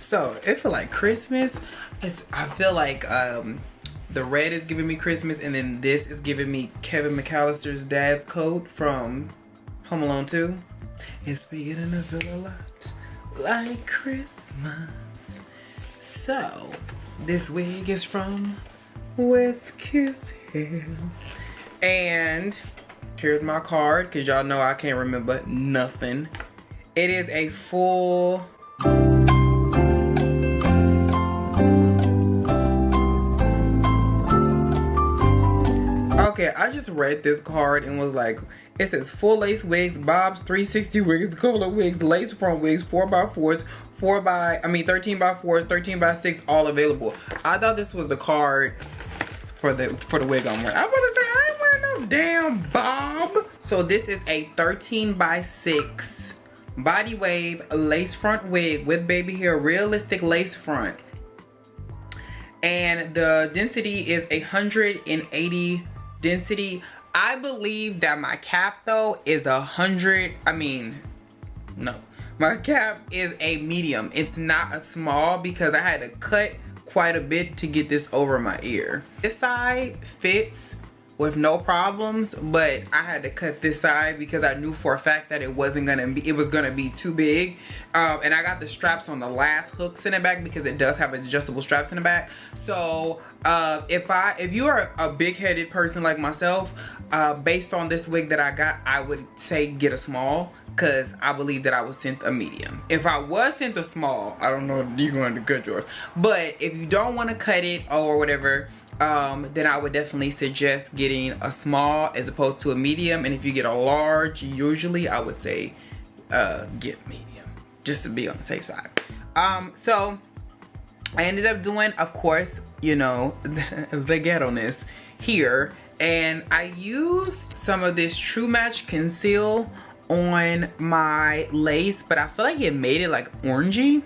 So it feel like Christmas. I feel like the red is giving me Christmas, and then this is giving me Kevin McAllister's dad's coat from Home Alone 2. It's beginning to feel a lot like Christmas. So this wig is from West Kiss Hair. And here's my card, because y'all know I can't remember nothing. It is a full... Okay, I just read this card and was like, it says full lace wigs, Bob's 360 wigs, color wigs, lace front wigs, 4x4s, 13 by 4s, 13 by 6, all available. I thought this was the card for the wig I'm wearing. I was about to say, I ain't wearing no damn Bob. So this is a 13 by 6 body wave lace front wig with baby hair, realistic lace front. And the density is 180 density. I believe that my cap though is 100. I mean, no, my cap is a medium. It's not a small because I had to cut quite a bit to get this over my ear. This side fits with no problems, but I had to cut this side because I knew for a fact that it was gonna be too big. And I got the straps on the last hooks in the back because it does have adjustable straps in the back. So if you are a big-headed person like myself, based on this wig that I got, I would say get a small, because I believe that I was sent a medium. If I was sent a small, I don't know if you're going to cut yours, but if you don't want to cut it or whatever, then I would definitely suggest getting a small as opposed to a medium. And if you get a large, usually I would say get medium, just to be on the safe side. So I ended up doing, of course, you know, the ghetto-ness here, and I used some of this True Match Conceal on my lace, but I feel like it made it like orangey.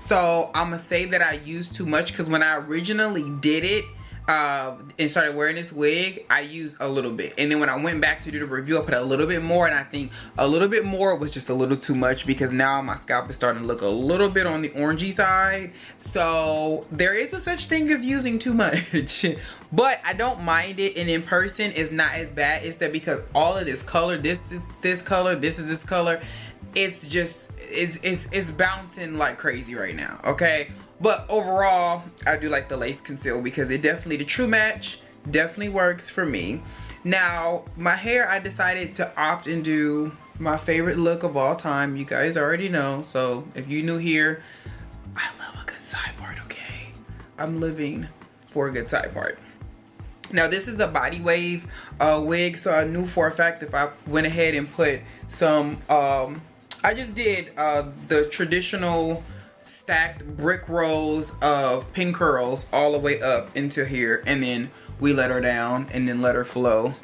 So I'm gonna say that I used too much, because when I originally did it and started wearing this wig, I used a little bit, and then when I went back to do the review, I put a little bit more, and I think a little bit more was just a little too much, because now my scalp is starting to look a little bit on the orangey side. So there is a such thing as using too much. But I don't mind it, and in person it's not as bad. It's that because all of this color, this is this color, this is this color, it's just it's bouncing like crazy right now, okay? But overall, I do like the lace conceal because it definitely, the True Match definitely works for me. Now, my hair, I decided to opt and do my favorite look of all time. You guys already know. So if you're new here, I love a good side part, okay? I'm living for a good side part. Now, this is the body wave wig, so I knew for a fact if I went ahead and put some, I just did the traditional stacked brick rows of pin curls all the way up into here, and then we let her down and then let her flow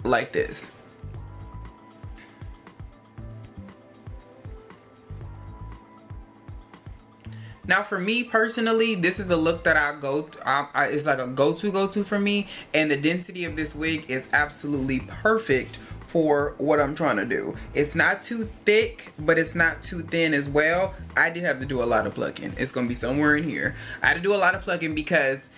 like this. Now for me personally, this is the look that I go to, it's like a go-to for me, and the density of this wig is absolutely perfect for what I'm trying to do. It's not too thick, but it's not too thin as well. I did have to do a lot of plucking. It's gonna be somewhere in here. I had to do a lot of plucking because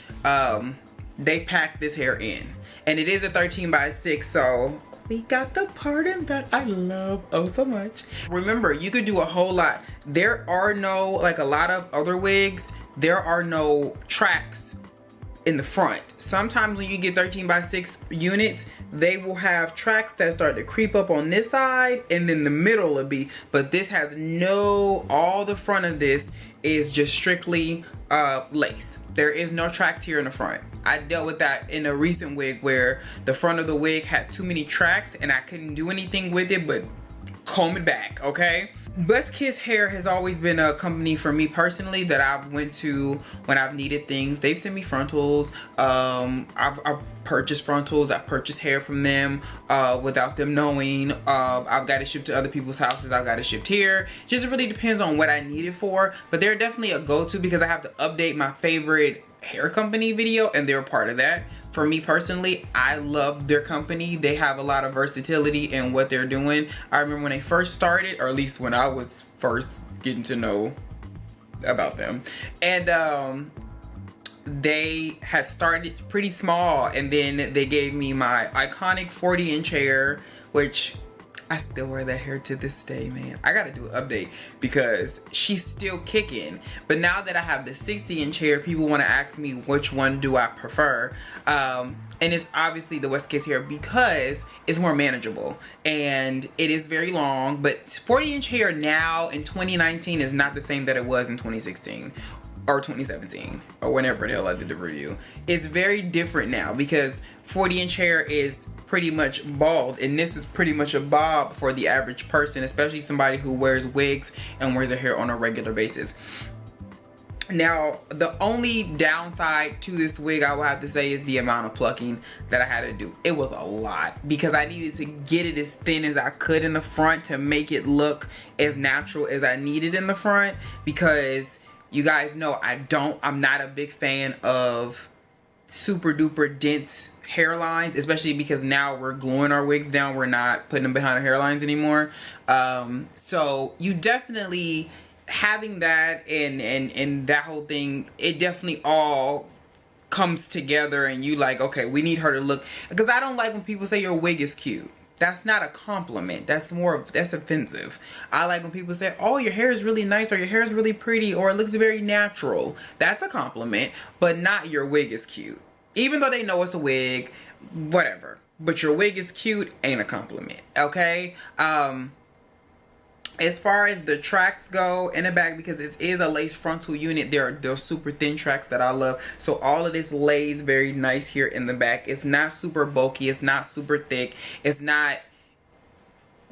they packed this hair in, and it is a 13 by 6, so we got the pattern that I love oh so much. Remember, you could do a whole lot. There are no, like a lot of other wigs, there are no tracks in the front. Sometimes when you get 13 by 6 units, they will have tracks that start to creep up on this side, and then the middle will be, but this has no, all the front of this is just strictly lace. There is no tracks here in the front. I dealt with that in a recent wig where the front of the wig had too many tracks and I couldn't do anything with it but comb it back, okay? West Kiss Hair has always been a company for me personally that I've went to when I've needed things. They've sent me frontals. I've purchased frontals. I've purchased hair from them without them knowing. I've got it shipped to other people's houses. I've got it shipped here. Just really depends on what I need it for. But they're definitely a go-to because I have to update my favorite hair company video, and they're a part of that. For me personally, I love their company. They have a lot of versatility in what they're doing. I remember when they first started, or at least when I was first getting to know about them. And they had started pretty small, and then they gave me my iconic 40-inch hair, which I still wear that hair to this day, man. I gotta do an update because she's still kicking. But now that I have the 60-inch hair, people want to ask me which one do I prefer. And it's obviously the West Kiss hair because it's more manageable and it is very long. But 40-inch hair now in 2019 is not the same that it was in 2016 or 2017 or whenever the hell I did the review. It's very different now because 40-inch hair is pretty much bald, and this is pretty much a bob for the average person, especially somebody who wears wigs and wears their hair on a regular basis. Now, the only downside to this wig I will have to say is the amount of plucking that I had to do. It was a lot because I needed to get it as thin as I could in the front to make it look as natural as I needed in the front, because you guys know I'm not a big fan of super duper dense hairlines, especially because now we're gluing our wigs down. We're not putting them behind our hairlines anymore. So you definitely having that and that whole thing, it definitely all comes together, and you like, okay, we need her to look, because I don't like when people say your wig is cute. That's not a compliment. That's offensive. I like when people say, oh, your hair is really nice, or your hair is really pretty, or it looks very natural. That's a compliment, but not your wig is cute. Even though they know it's a wig, whatever. But your wig is cute ain't a compliment, okay? As far as the tracks go in the back, because it is a lace frontal unit, they're super thin tracks that I love. So all of this lays very nice here in the back. It's not super bulky. It's not super thick. It's not,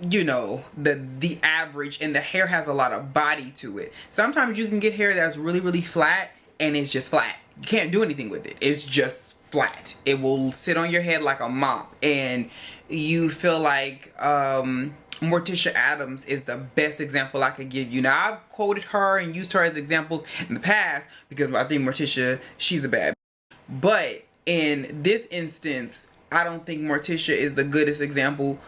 you know, the average, and the hair has a lot of body to it. Sometimes you can get hair that's really, really flat, and it's just flat. You can't do anything with it. It's just flat. It will sit on your head like a mop, and you feel like Morticia Addams is the best example I could give you. Now, I've quoted her and used her as examples in the past because I think Morticia, she's a bad bitch. But in this instance, I don't think Morticia is the greatest example.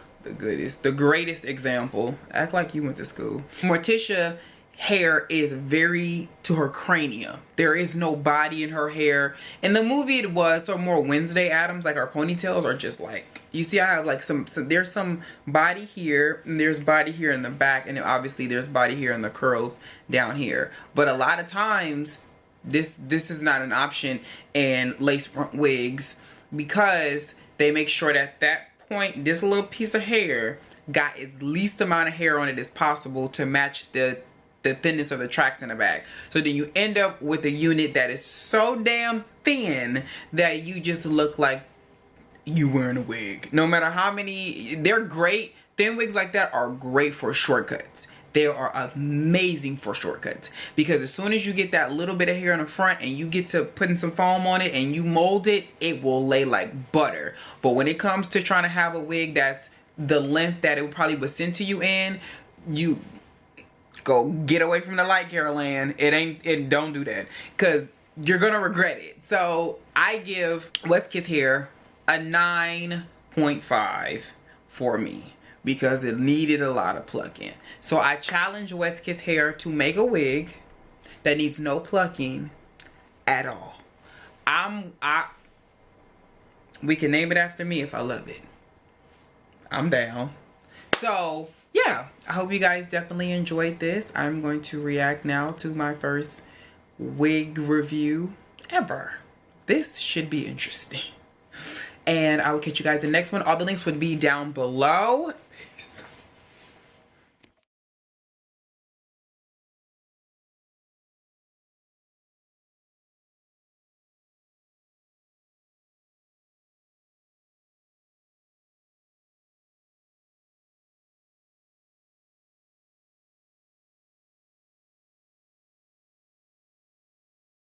Act like you went to school. Morticia hair is very to her cranium. There is no body in her hair. In the movie it was so more Wednesday Addams, like our ponytails are just like, you see I have like some there's some body here, and there's body here in the back, and then obviously there's body here in the curls down here. But a lot of times this is not an option in lace front wigs, because they make sure that point, this little piece of hair got as least amount of hair on it as possible to match the thinness of the tracks in the back. So then you end up with a unit that is so damn thin that you just look like you wearing a wig. No matter how many, they're great. Thin wigs like that are great for shortcuts. They are amazing for shortcuts, because as soon as you get that little bit of hair in the front and you get to putting some foam on it and you mold it, it will lay like butter. But when it comes to trying to have a wig that's the length that it probably was sent to you in, you go get away from the light, Caroline. Don't do that, because you're gonna regret it. So I give West Kiss hair a 9.5 for me, because it needed a lot of plucking. So I challenge West Kiss hair to make a wig that needs no plucking at all. We can name it after me if I love it. I'm down. So yeah, I hope you guys definitely enjoyed this. I'm going to react now to my first wig review ever. This should be interesting. And I will catch you guys in the next one. All the links would be down below. Peace.